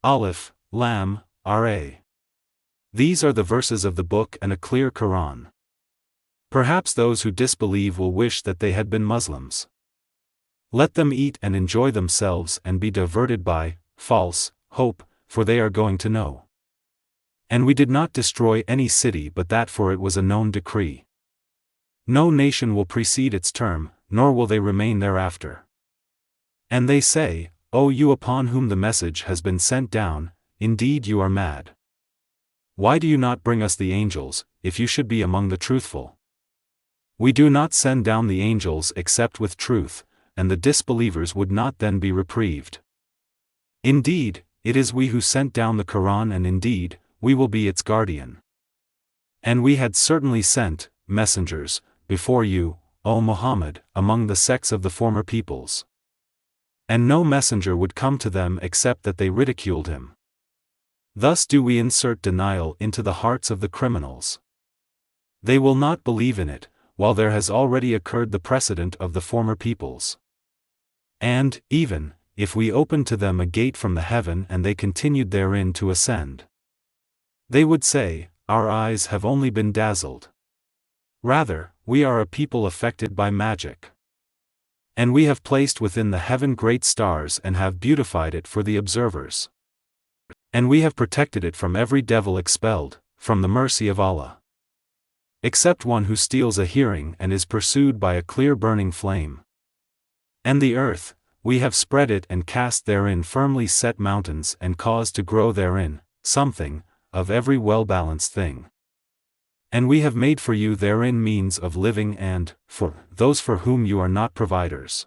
Aleph, Lam, Ra. These are the verses of the book and a clear Quran. Perhaps those who disbelieve will wish that they had been Muslims. Let them eat and enjoy themselves and be diverted by false hope, for they are going to know. And we did not destroy any city but that for it was a known decree. No nation will precede its term, nor will they remain thereafter. And they say, O you upon whom the message has been sent down, indeed you are mad. Why do you not bring us the angels, if you should be among the truthful? We do not send down the angels except with truth, and the disbelievers would not then be reprieved. Indeed, it is we who sent down the Quran, and indeed, we will be its guardian. And we had certainly sent messengers before you, O Muhammad, among the sects of the former peoples. And no messenger would come to them except that they ridiculed him. Thus do we insert denial into the hearts of the criminals. They will not believe in it, while there has already occurred the precedent of the former peoples. And, even, if we opened to them a gate from the heaven and they continued therein to ascend, they would say, our eyes have only been dazzled. Rather, we are a people affected by magic. And we have placed within the heaven great stars and have beautified it for the observers. And we have protected it from every devil expelled, from the mercy of Allah. Except one who steals a hearing and is pursued by a clear burning flame. And the earth, we have spread it and cast therein firmly set mountains and caused to grow therein, something, of every well-balanced thing. And we have made for you therein means of living and, for those for whom you are not providers.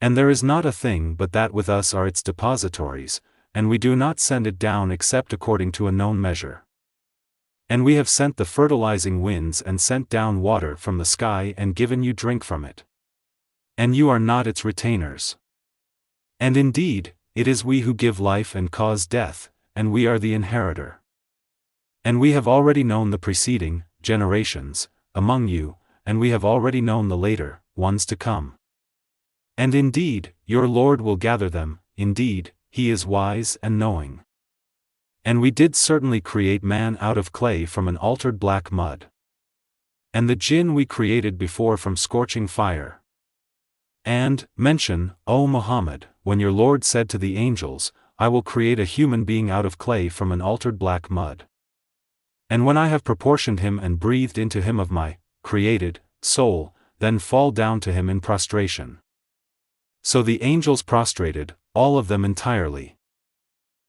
And there is not a thing but that with us are its depositories, and we do not send it down except according to a known measure. And we have sent the fertilizing winds and sent down water from the sky and given you drink from it. And you are not its retainers. And indeed, it is we who give life and cause death, and we are the inheritor. And we have already known the preceding generations among you, and we have already known the later ones to come. And indeed, your Lord will gather them, indeed, He is wise and knowing. And we did certainly create man out of clay from an altered black mud. And the jinn we created before from scorching fire. And, mention, O Muhammad, when your Lord said to the angels, I will create a human being out of clay from an altered black mud. And when I have proportioned him and breathed into him of my created soul, then fall down to him in prostration. So the angels prostrated, all of them entirely.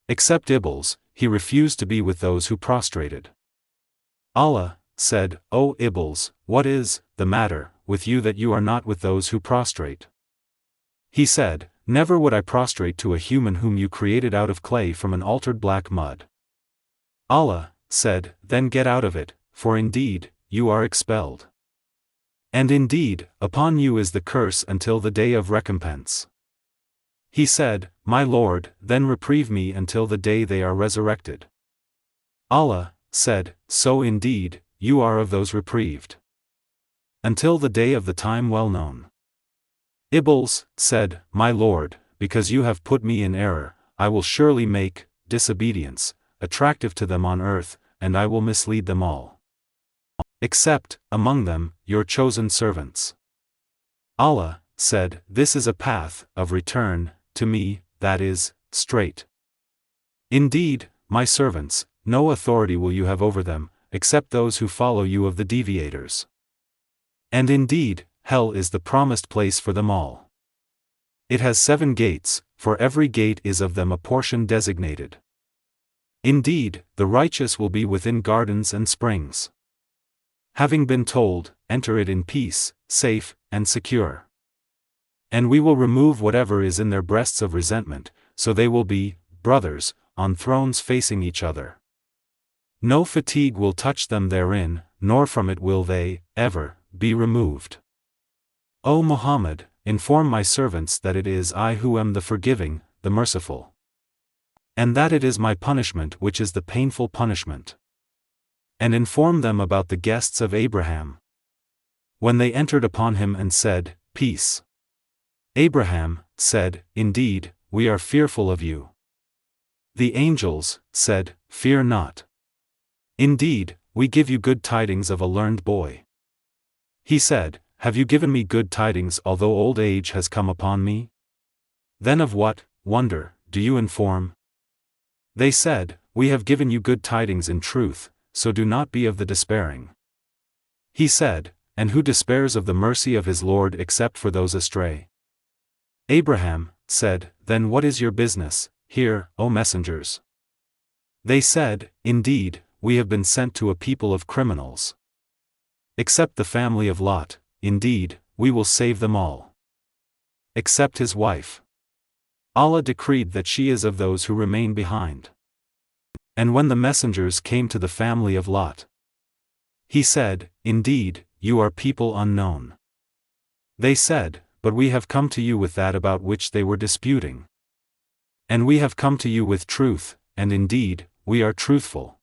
Except Iblis, he refused to be with those who prostrated. Allah said, O Iblis, what is the matter with you that you are not with those who prostrate? He said, never would I prostrate to a human whom you created out of clay from an altered black mud. Allah said, then get out of it, for indeed, you are expelled. And indeed, upon you is the curse until the day of recompense. He said, my Lord, then reprieve me until the day they are resurrected. Allah said, so indeed, you are of those reprieved. Until the day of the time well known. Iblis said, my Lord, because you have put me in error, I will surely make disobedience attractive to them on earth, and I will mislead them all. Except, among them, your chosen servants. Allah said, this is a path of return to me, that is, straight. Indeed, my servants, no authority will you have over them, except those who follow you of the deviators. And indeed, hell is the promised place for them all. It has 7 gates, for every gate is of them a portion designated. Indeed, the righteous will be within gardens and springs. Having been told, enter it in peace, safe, and secure. And we will remove whatever is in their breasts of resentment, so they will be brothers, on thrones facing each other. No fatigue will touch them therein, nor from it will they, ever, be removed. O Muhammad, inform my servants that it is I who am the forgiving, the merciful. And that it is my punishment which is the painful punishment. And inform them about the guests of Abraham. When they entered upon him and said, peace. Abraham said, indeed, we are fearful of you. The angels said, "Fear not. Indeed, we give you good tidings of a learned boy." He said, "Have you given me good tidings although old age has come upon me? Then of what wonder do you inform?" They said, "We have given you good tidings in truth, so do not be of the despairing." He said, "And who despairs of the mercy of his Lord except for those astray?" Abraham said, "Then what is your business here, O messengers?" They said, "Indeed, we have been sent to a people of criminals. Except the family of Lot, indeed, we will save them all. Except his wife. Allah decreed that she is of those who remain behind." And when the messengers came to the family of Lot, he said, "Indeed, you are people unknown." They said, "But we have come to you with that about which they were disputing. And we have come to you with truth, and indeed, we are truthful.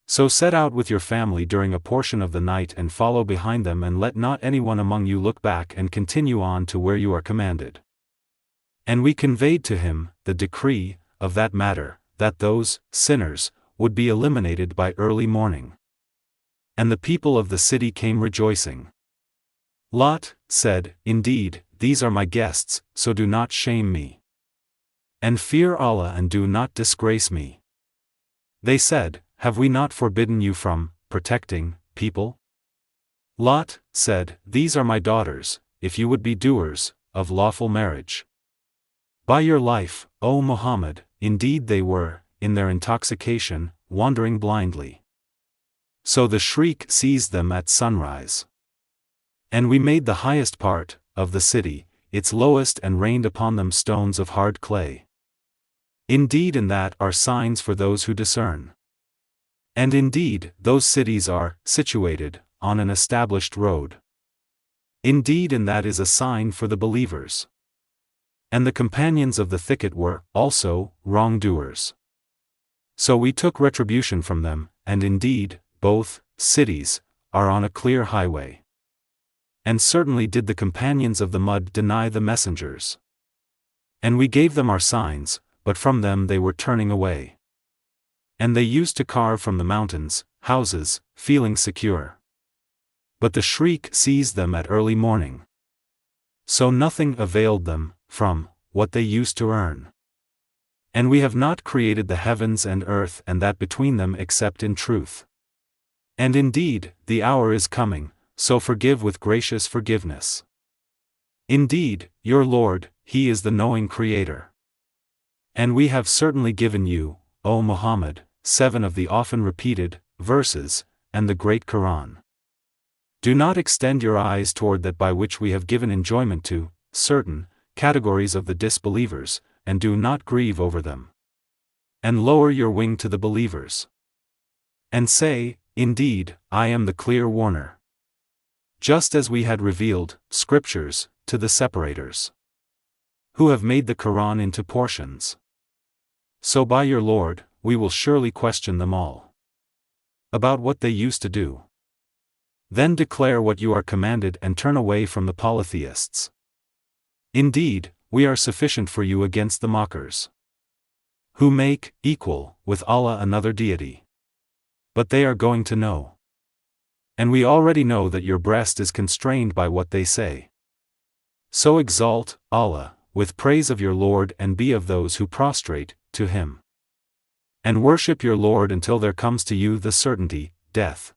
So set out with your family during a portion of the night and follow behind them, and let not anyone among you look back, and continue on to where you are commanded." And we conveyed to him the decree of that matter, that those sinners would be eliminated by early morning. And the people of the city came rejoicing. Lot said, "Indeed, these are my guests, so do not shame me. And fear Allah and do not disgrace me." They said, "Have we not forbidden you from protecting people?" Lot said, "These are my daughters, if you would be doers of lawful marriage." By your life, O Muhammad, indeed they were, in their intoxication, wandering blindly. So the shriek seized them at sunrise. And we made the highest part of the city its lowest, and rained upon them stones of hard clay. Indeed, in that are signs for those who discern. And indeed, those cities are situated on an established road. Indeed, in that is a sign for the believers. And the companions of the thicket were also wrongdoers. So we took retribution from them, and indeed, both cities are on a clear highway. And certainly did the companions of the mud deny the messengers. And we gave them our signs, but from them they were turning away. And they used to carve from the mountains houses, feeling secure. But the shriek seized them at early morning. So nothing availed them from what they used to earn. And we have not created the heavens and earth and that between them except in truth. And indeed, the hour is coming, so forgive with gracious forgiveness. Indeed, your Lord, He is the knowing Creator. And we have certainly given you, O Muhammad, 7 of the often repeated verses, and the great Quran. Do not extend your eyes toward that by which we have given enjoyment to certain categories of the disbelievers, and do not grieve over them. And lower your wing to the believers. And say, "Indeed, I am the clear warner." Just as we had revealed scriptures to the separators, who have made the Quran into portions. So by your Lord, we will surely question them all about what they used to do. Then declare what you are commanded and turn away from the polytheists. Indeed, we are sufficient for you against the mockers, who make equal with Allah another deity. But they are going to know. And we already know that your breast is constrained by what they say. So exalt Allah with praise of your Lord, and be of those who prostrate to Him. And worship your Lord until there comes to you the certainty, death.